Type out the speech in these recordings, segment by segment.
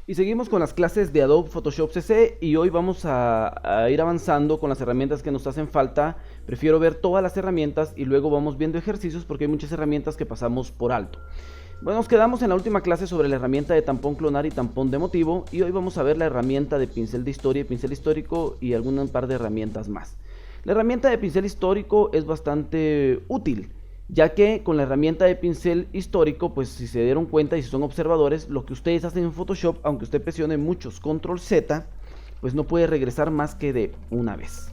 Y seguimos con las clases de Adobe Photoshop CC y hoy vamos a ir avanzando con las herramientas que nos hacen falta. Prefiero ver todas las herramientas y luego vamos viendo ejercicios porque hay muchas herramientas que pasamos por alto. Bueno, nos quedamos en la última clase sobre la herramienta de tampón clonar y tampón de motivo y hoy vamos a ver la herramienta de pincel de historia y pincel histórico y algún par de herramientas más. La herramienta de pincel histórico es bastante útil, ya que con la herramienta de pincel histórico, pues si se dieron cuenta y si son observadores, lo que ustedes hacen en Photoshop, aunque usted presione muchos control Z, pues no puede regresar más que de una vez.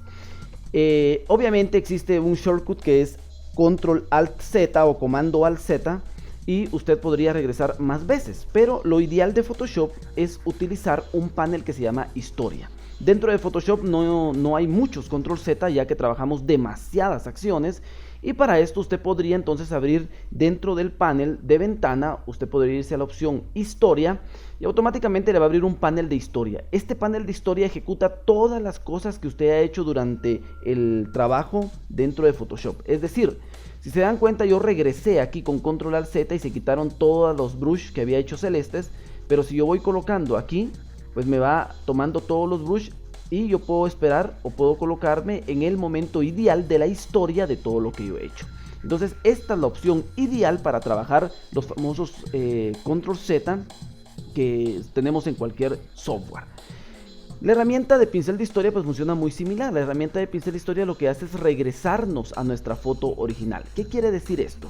Obviamente existe un shortcut que es control alt Z o comando alt Z y usted podría regresar más veces, pero lo ideal de Photoshop es utilizar un panel que se llama historia. Dentro de Photoshop no hay muchos control Z, ya que trabajamos demasiadas acciones, y para esto usted podría entonces abrir dentro del panel de ventana, usted podría irse a la opción historia y automáticamente le va a abrir un panel de historia. Este panel de historia ejecuta todas las cosas que usted ha hecho durante el trabajo dentro de Photoshop. Es decir, si se dan cuenta, yo regresé aquí con control alt Z y se quitaron todos los brushes que había hecho celestes, pero si yo voy colocando aquí, pues me va tomando todos los brushes y yo puedo esperar o puedo colocarme en el momento ideal de la historia de todo lo que yo he hecho. Entonces esta es la opción ideal para trabajar los famosos control Z que tenemos en cualquier software. La herramienta de pincel de historia pues funciona muy similar. La herramienta de pincel de historia lo que hace es regresarnos a nuestra foto original. ¿Qué quiere decir esto?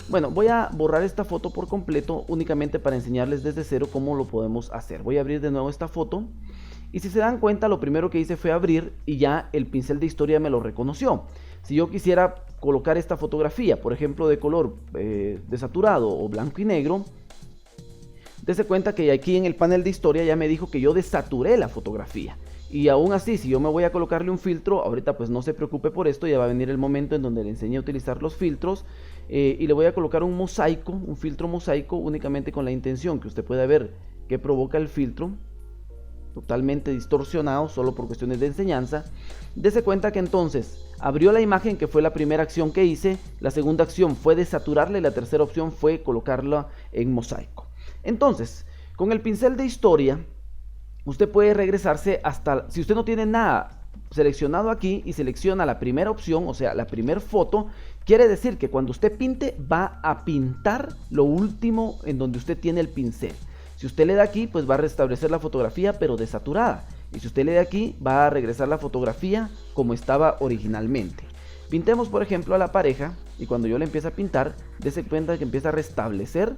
Bueno, voy a borrar esta foto por completo únicamente para enseñarles desde cero cómo lo podemos hacer. Voy a abrir de nuevo esta foto y si se dan cuenta, lo primero que hice fue abrir y ya el pincel de historia me lo reconoció. Si yo quisiera colocar esta fotografía, por ejemplo de color desaturado o blanco y negro, dése cuenta que aquí en el panel de historia ya me dijo que yo desaturé la fotografía. Y aún así, si yo me voy a colocarle un filtro, ahorita pues no se preocupe por esto, ya va a venir el momento en donde le enseñe a utilizar los filtros. Y le voy a colocar un mosaico, un filtro mosaico, únicamente con la intención que usted pueda ver qué provoca el filtro. Totalmente distorsionado, solo por cuestiones de enseñanza. Dese cuenta que entonces abrió la imagen, que fue la primera acción que hice. La segunda acción fue desaturarla y la tercera opción fue colocarla en mosaico. Entonces, con el pincel de historia, usted puede regresarse hasta, si usted no tiene nada seleccionado aquí y selecciona la primera opción, o sea, la primera foto, quiere decir que cuando usted pinte, va a pintar lo último en donde usted tiene el pincel. Si usted le da aquí, pues va a restablecer la fotografía, pero desaturada. Y si usted le da aquí, va a regresar la fotografía como estaba originalmente. Pintemos, por ejemplo, a la pareja, y cuando yo le empiezo a pintar, dése cuenta que empieza a restablecer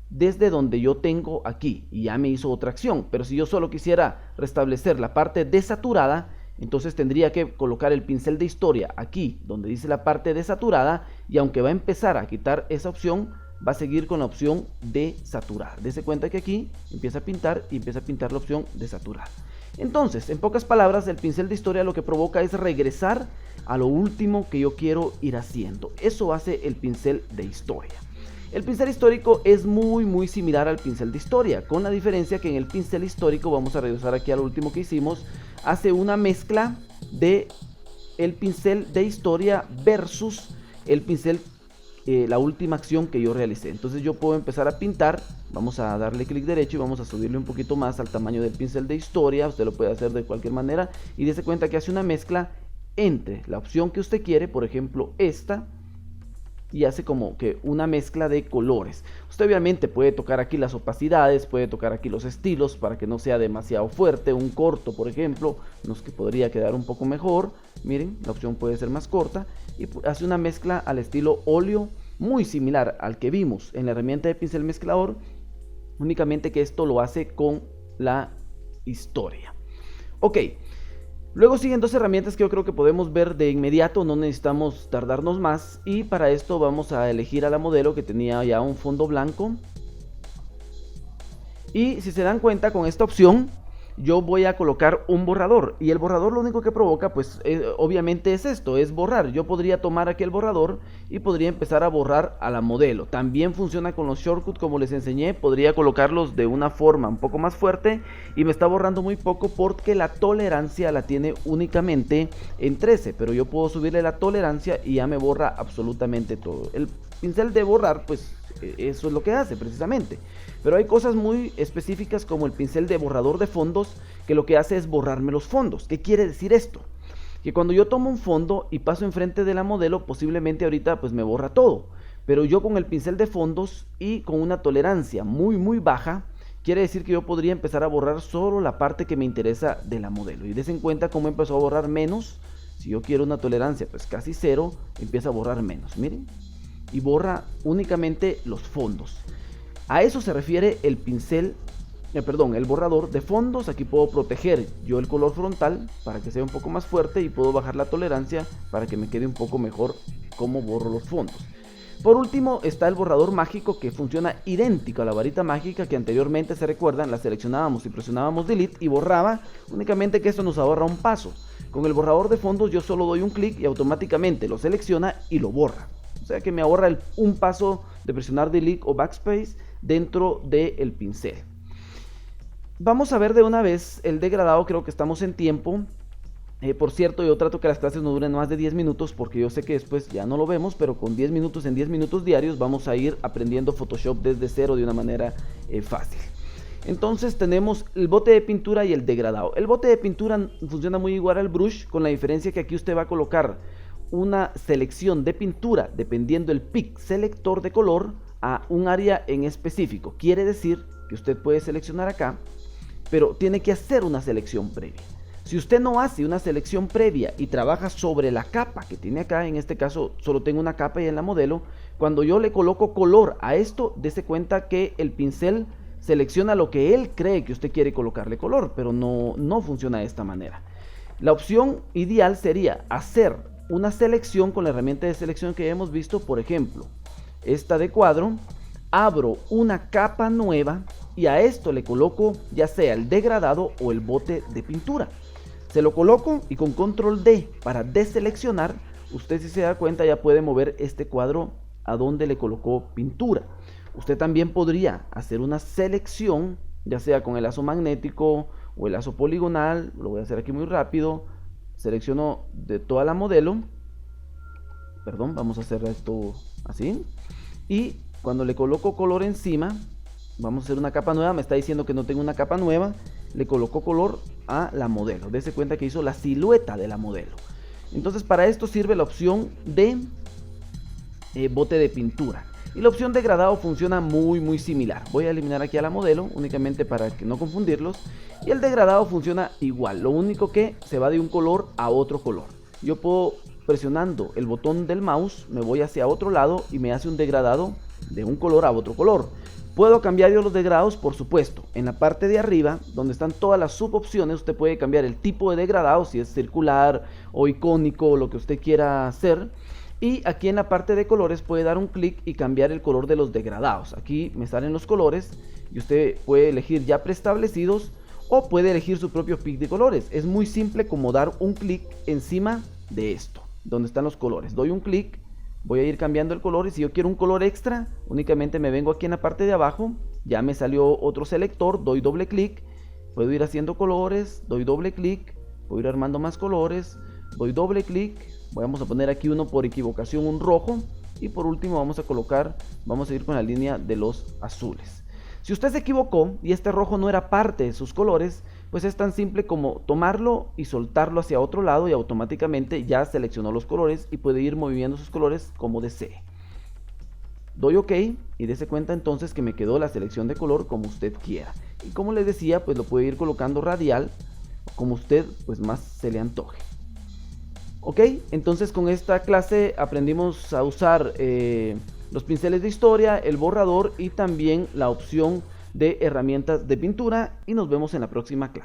desde donde yo tengo aquí, y ya me hizo otra acción. Pero si yo solo quisiera restablecer la parte desaturada, entonces tendría que colocar el pincel de historia aquí, donde dice la parte desaturada, y aunque va a empezar a quitar esa opción, va a seguir con la opción de saturar. Dese cuenta que aquí empieza a pintar y empieza a pintar la opción de saturar. Entonces, en pocas palabras, el pincel de historia lo que provoca es regresar a lo último que yo quiero ir haciendo. Eso hace el pincel de historia. El pincel histórico es muy similar al pincel de historia, con la diferencia que en el pincel histórico, vamos a regresar aquí al último que hicimos, hace una mezcla de el pincel de historia versus el pincel la última acción que yo realicé. Entonces yo puedo empezar a pintar, vamos a darle clic derecho y vamos a subirle un poquito más al tamaño del pincel de historia. Usted lo puede hacer de cualquier manera y dése cuenta que hace una mezcla entre la opción que usted quiere, por ejemplo esta, y hace como que una mezcla de colores. Usted obviamente puede tocar aquí las opacidades, puede tocar aquí los estilos para que no sea demasiado fuerte. Un corto, por ejemplo, nos que podría quedar un poco mejor. Miren, la opción puede ser más corta y hace una mezcla al estilo óleo, muy similar al que vimos en la herramienta de pincel mezclador, únicamente que esto lo hace con la historia. Ok. Luego siguen dos herramientas que yo creo que podemos ver de inmediato, no necesitamos tardarnos más, y para esto vamos a elegir a la modelo que tenía ya un fondo blanco. Y si se dan cuenta, con esta opción yo voy a colocar un borrador, y el borrador lo único que provoca pues obviamente es esto, es borrar. Yo podría tomar aquí el borrador y podría empezar a borrar a la modelo. También funciona con los shortcuts como les enseñé, podría colocarlos de una forma un poco más fuerte y me está borrando muy poco porque la tolerancia la tiene únicamente en 13, pero yo puedo subirle la tolerancia y ya me borra absolutamente todo. El pincel de borrar, pues eso es lo que hace precisamente. Pero hay cosas muy específicas como el pincel de borrador de fondos, que lo que hace es borrarme los fondos. ¿Qué quiere decir esto? Que cuando yo tomo un fondo y paso enfrente de la modelo, posiblemente ahorita pues me borra todo. Pero yo con el pincel de fondos y con una tolerancia muy baja, quiere decir que yo podría empezar a borrar solo la parte que me interesa de la modelo. Y des en cuenta cómo empezó a borrar menos. Si yo quiero una tolerancia pues casi cero, empieza a borrar menos, miren. Y borra únicamente los fondos. A eso se refiere el pincel, el borrador de fondos. Aquí puedo proteger yo el color frontal para que sea un poco más fuerte y puedo bajar la tolerancia para que me quede un poco mejor cómo borro los fondos. Por último está el borrador mágico, que funciona idéntico a la varita mágica, que anteriormente, se recuerdan, la seleccionábamos y presionábamos delete y borraba, únicamente que esto nos ahorra un paso. Con el borrador de fondos yo solo doy un clic y automáticamente lo selecciona y lo borra. O sea que me ahorra un paso de presionar delete o backspace dentro del pincel. Vamos a ver de una vez el degradado. Creo que estamos en tiempo. Por cierto, yo trato que las clases no duren más de 10 minutos porque yo sé que después ya no lo vemos, pero con 10 minutos en 10 minutos diarios vamos a ir aprendiendo Photoshop desde cero de una manera fácil. Entonces tenemos el bote de pintura y el degradado. El bote de pintura funciona muy igual al brush, con la diferencia que aquí usted va a colocar una selección de pintura dependiendo el pick selector de color a un área en específico. Quiere decir que usted puede seleccionar acá, pero tiene que hacer una selección previa. Si usted no hace una selección previa y trabaja sobre la capa que tiene acá, en este caso solo tengo una capa y en la modelo, cuando yo le coloco color a esto, dése cuenta que el pincel selecciona lo que él cree que usted quiere colocarle color, pero no funciona de esta manera. La opción ideal sería hacer una selección con la herramienta de selección que hemos visto, por ejemplo, esta de cuadro. Abro una capa nueva y a esto le coloco ya sea el degradado o el bote de pintura. Se lo coloco y con control D para deseleccionar, usted, si se da cuenta, ya puede mover este cuadro a donde le colocó pintura. Usted también podría hacer una selección, ya sea con el lazo magnético o el lazo poligonal. Lo voy a hacer aquí muy rápido. Selecciono de toda la modelo. Vamos a hacer esto así. Y cuando le coloco color encima, vamos a hacer una capa nueva. Me está diciendo que no tengo una capa nueva. Le coloco color a la modelo. Dese cuenta que hizo la silueta de la modelo. Entonces para esto sirve la opción de bote de pintura. Y la opción degradado funciona muy similar. Voy a eliminar aquí a la modelo únicamente para que no confundirlos. Y el degradado funciona igual. Lo único que se va de un color a otro color. Yo puedo, presionando el botón del mouse, me voy hacia otro lado y me hace un degradado de un color a otro color. Puedo cambiar yo los degradados, por supuesto. En la parte de arriba, donde están todas las subopciones, usted puede cambiar el tipo de degradado, si es circular o icónico o lo que usted quiera hacer. Y aquí en la parte de colores puede dar un clic y cambiar el color de los degradados. Aquí me salen los colores y usted puede elegir ya preestablecidos o puede elegir su propio pick de colores. Es muy simple como dar un clic encima de esto, donde están los colores. Doy un clic. Voy a ir cambiando el color y si yo quiero un color extra, únicamente me vengo aquí en la parte de abajo, ya me salió otro selector, doy doble clic, puedo ir haciendo colores, doy doble clic, puedo ir armando más colores, doy doble clic, vamos a poner aquí uno por equivocación, un rojo, y por último vamos a ir con la línea de los azules. Si usted se equivocó y este rojo no era parte de sus colores, pues es tan simple como tomarlo y soltarlo hacia otro lado y automáticamente ya seleccionó los colores y puede ir moviendo sus colores como desee. Doy OK y dése cuenta entonces que me quedó la selección de color como usted quiera. Y como les decía, pues lo puede ir colocando radial como usted pues más se le antoje. Ok, entonces con esta clase aprendimos a usar los pinceles de historia, el borrador y también la opción de herramientas de pintura, y nos vemos en la próxima clase.